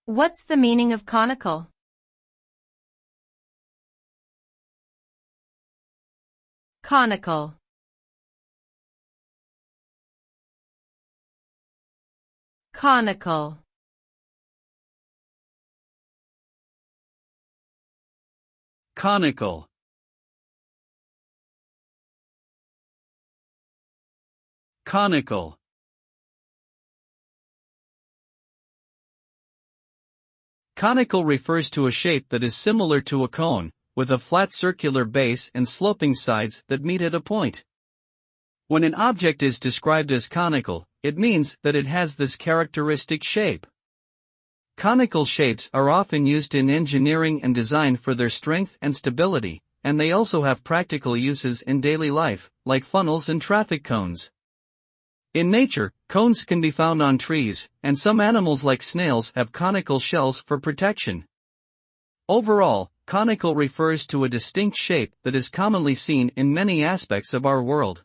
What's the meaning of conical? Conical. Conical. Conical. Conical. Conical refers to a shape that is similar to a cone, with a flat circular base and sloping sides that meet at a point. When an object is described as conical, it means that it has this characteristic shape. Conical shapes are often used in engineering and design for their strength and stability, and they also have practical uses in daily life, like funnels and traffic cones. In nature, cones can be found on trees, and some animals like snails have conical shells for protection. Overall, conical refers to a distinct shape that is commonly seen in many aspects of our world.